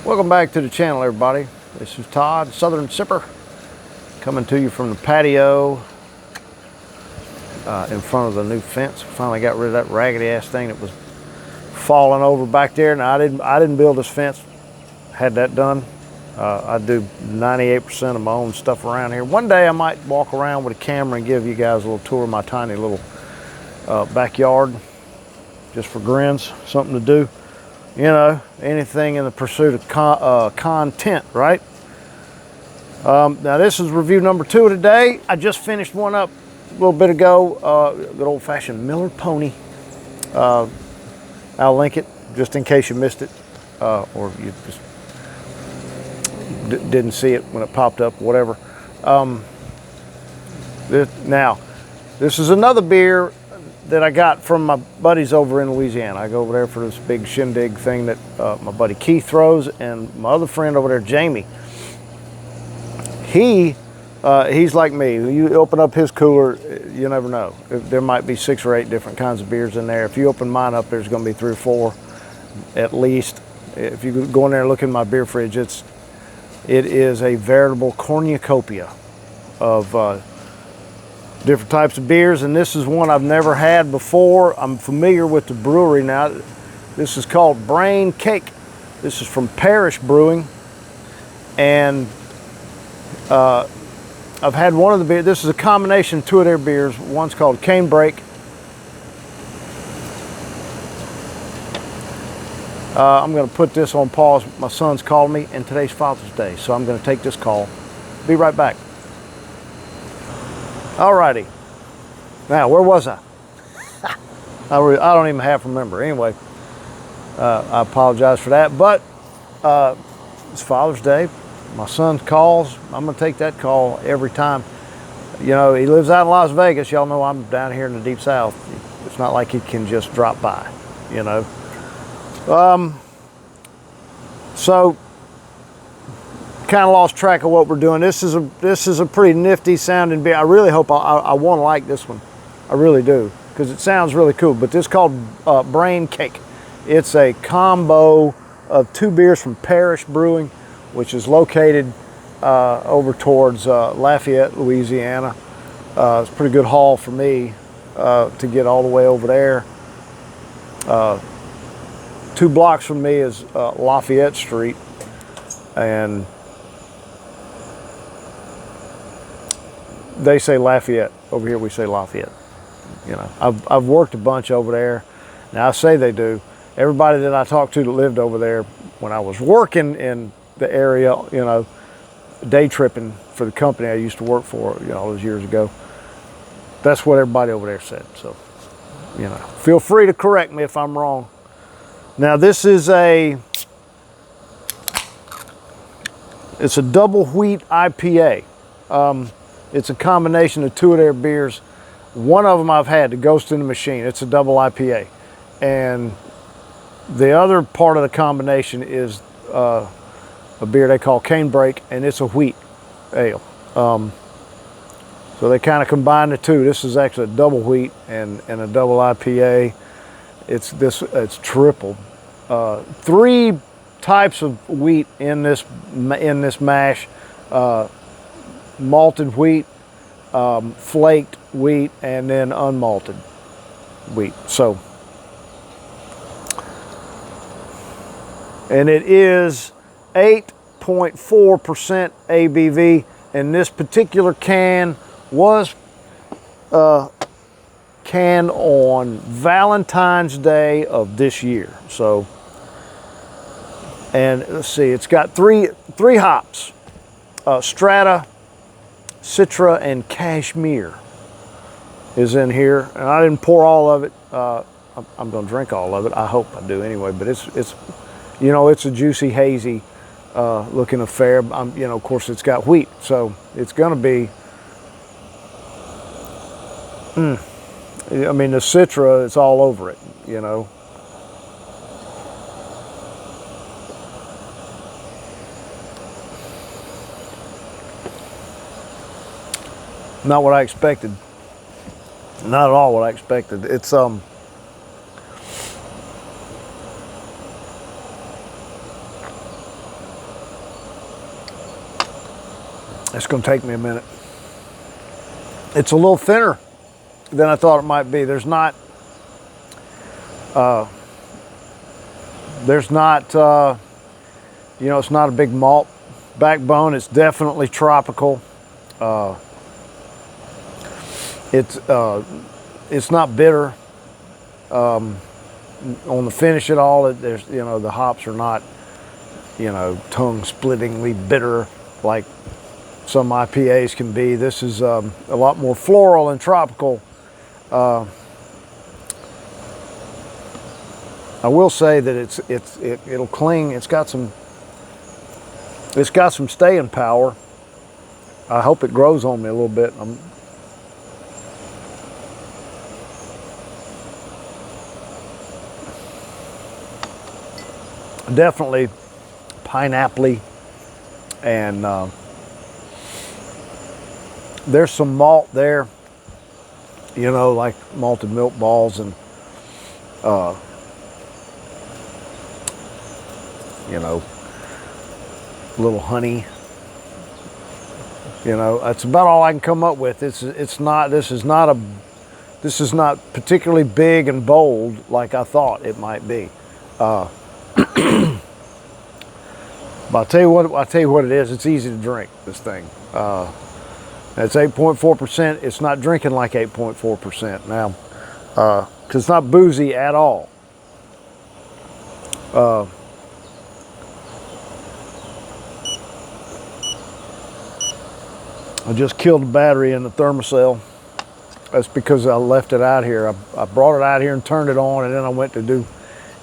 Welcome back to the channel, everybody. This is Todd, Southern Sipper, coming to you from the patio in front of the new fence. Finally got rid of that raggedy ass thing that was falling over back there. Now I didn't build this fence. Had that done. I do 98% of my own stuff around here. One day I might walk around with a camera and give you guys a little tour of my tiny little backyard, just for grins, something to do. You know, anything in the pursuit of content, right? Now this is review number 2 of today. I just finished one up a little bit ago, good old-fashioned Miller Pony. I'll link it just in case you missed it, or you just didn't see it when it popped up, whatever. Now, this is another beer that I got from my buddies over in Louisiana. I go over there for this big shindig thing that my buddy Keith throws, and my other friend over there, Jamie, he's like me. You open up his cooler, you never know. There might be 6 or 8 different kinds of beers in there. If you open mine up, there's gonna be 3 or 4 at least. If you go in there and look in my beer fridge, it is a veritable cornucopia of different types of beers, and this is one I've never had before. I'm familiar with the brewery now. This is called Brain Cake. This is from Parish Brewing, and I've had one of the beers. This is a combination of 2 of their beers. One's called Cane Break. I'm going to put this on pause. My son's called me, and today's Father's Day, so I'm going to take this call. Be right back. Alrighty. Now, where was I? I don't even half remember. Anyway, I apologize for that. But it's Father's Day. My son calls. I'm going to take that call every time. You know, he lives out in Las Vegas. Y'all know I'm down here in the Deep South. It's not like he can just drop by, you know. So kind of lost track of what we're doing. This is a pretty nifty sounding beer. I really hope I want to like this one. I really do, because it sounds really cool. But this is called Brain Cake. It's a combo of 2 beers from Parish Brewing, which is located over towards Lafayette, Louisiana. It's a pretty good haul for me to get all the way over there. 2 blocks from me is Lafayette Street, and they say Lafayette. Over here we say Lafayette. You know, I've worked a bunch over there. Now I say they do. Everybody that I talked to that lived over there when I was working in the area, you know, day tripping for the company I used to work for, you know, all those years ago, that's what everybody over there said. So, you know, feel free to correct me if I'm wrong. Now this is it's a double wheat IPA. It's a combination of 2 of their beers. One of them I've had, the Ghost in the Machine. It's a double IPA. And the other part of the combination is a beer they call Cane Break, and it's a wheat ale. So they kind of combine the 2. This is actually a double wheat and a double IPA. It's triple. 3 types of wheat in this mash. Malted wheat, flaked wheat, and then unmalted wheat. So, and it is 8.4% ABV, and this particular can was canned on Valentine's Day of this year. So, and let's see, it's got three hops: Strata, Citra, and Cashmere is in here, and I didn't pour all of it. I'm going to drink all of it. I hope I do anyway. But it's you know, it's a juicy, hazy looking affair. You know, of course, it's got wheat, so it's going to be. I mean, the Citra, it's all over it. You know. Not what I expected. Not at all what I expected. It's It's going to take me a minute. It's a little thinner than I thought it might be. There's not, you know, it's not a big malt backbone. It's definitely tropical. It's not bitter. On the finish at all, there's, you know, the hops are not, you know, tongue-splittingly bitter like some IPAs can be. This is a lot more floral and tropical. I will say that it'll cling. It's got some staying power. I hope it grows on me a little bit. Definitely pineapple-y, and there's some malt there, you know, like malted milk balls, and you know, a little honey. You know, that's about all I can come up with. This is not particularly big and bold like I thought it might be. But I'll tell you what it is. It's easy to drink, this thing. It's 8.4%. It's not drinking like 8.4% now, because it's not boozy at all. I just killed the battery in the thermocell. That's because I left it out here. I brought it out here and turned it on, and then I went to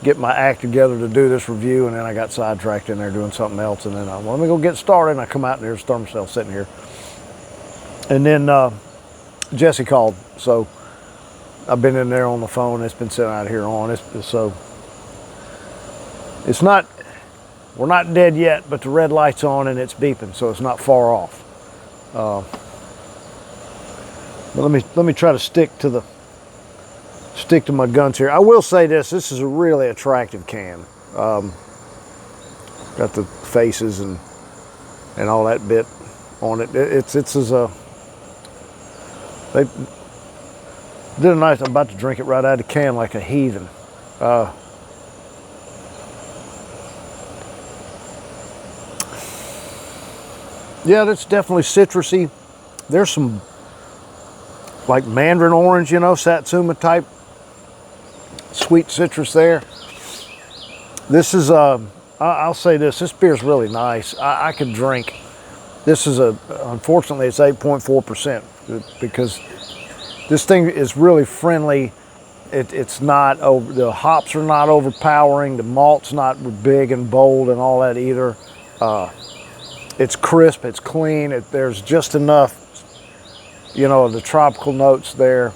get my act together to do this review, and then I got sidetracked in there doing something else, and then let me go get started, and I come out and there's the thermocell sitting here. And then Jesse called, so I've been in there on the phone. It's been sitting out here on. So it's not, we're not dead yet, but the red light's on and it's beeping, so it's not far off. But let me try to stick to my guns here. I will say this is a really attractive can. Got the faces and all that bit on it. It's they did a nice. I'm about to drink it right out of the can like a heathen. Yeah, that's definitely citrusy. There's some like mandarin orange, you know, satsuma type sweet citrus there. This is I'll say this beer is really nice. I could drink. This is unfortunately it's 8.4% because this thing is really friendly. It's not over, the hops are not overpowering, the malt's not big and bold and all that either. It's crisp, it's clean, there's just enough, you know, the tropical notes there,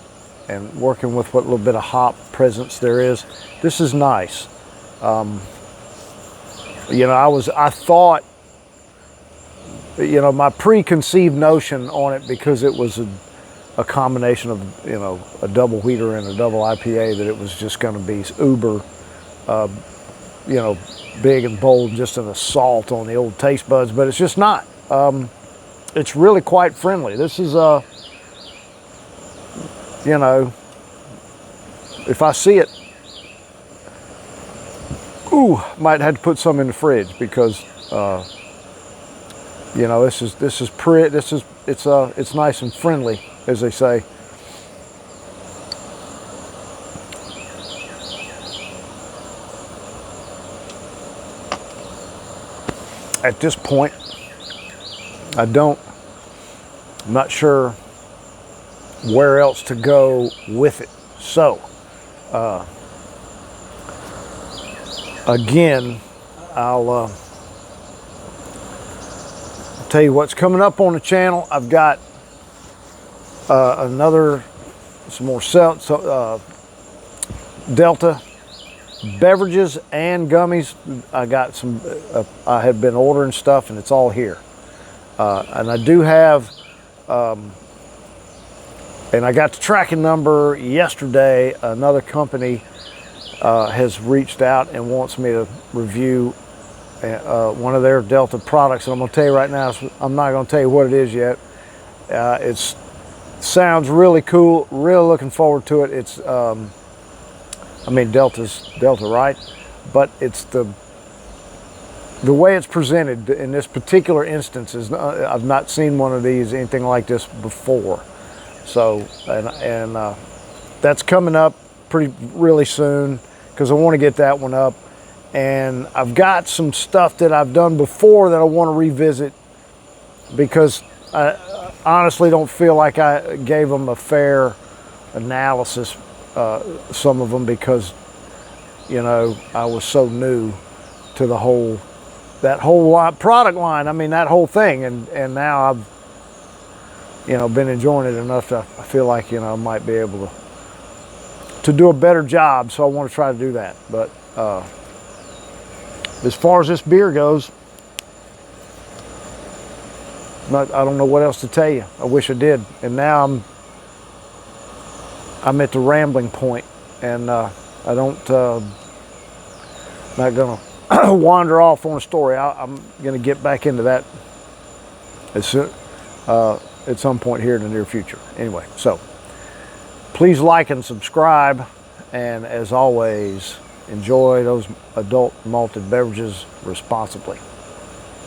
and working with what little bit of hop presence there is. This is nice. You know, I thought, you know, my preconceived notion on it, because it was a combination of, you know, a double wheater and a double IPA, that it was just going to be uber, you know, big and bold, just an assault on the old taste buds, but it's just not. It's really quite friendly. This is you know, if I see it, might have to put some in the fridge, because you know, it's nice and friendly, as they say. At this point, I'm not sure where else to go with it. So, again, I'll tell you what's coming up on the channel. I've got some more Delta beverages and gummies. I got some, I had been ordering stuff, and it's all here. And I do have, and I got the tracking number yesterday. Another company has reached out and wants me to review one of their Delta products, and I'm going to tell you right now, I'm not going to tell you what it is yet. It sounds really cool. Really looking forward to it. It's, I mean, Delta's Delta, right? But it's the way it's presented in this particular instance is I've not seen one of these, anything like this before. So, and that's coming up really soon, because I want to get that one up. And I've got some stuff that I've done before that I want to revisit, because I honestly don't feel like I gave them a fair analysis, some of them, because, you know, I was so new to that whole product line. I mean, that whole thing. And now I've, you know, been enjoying it enough to, I feel like, you know, I might be able to do a better job. So I want to try to do that. But as far as this beer goes, I don't know what else to tell you. I wish I did. And now I'm at the rambling point, and I don't, not gonna wander off on a story. I'm gonna get back into that as soon, at some point here in the near future. Anyway, so please like and subscribe, and as always, enjoy those adult malted beverages responsibly.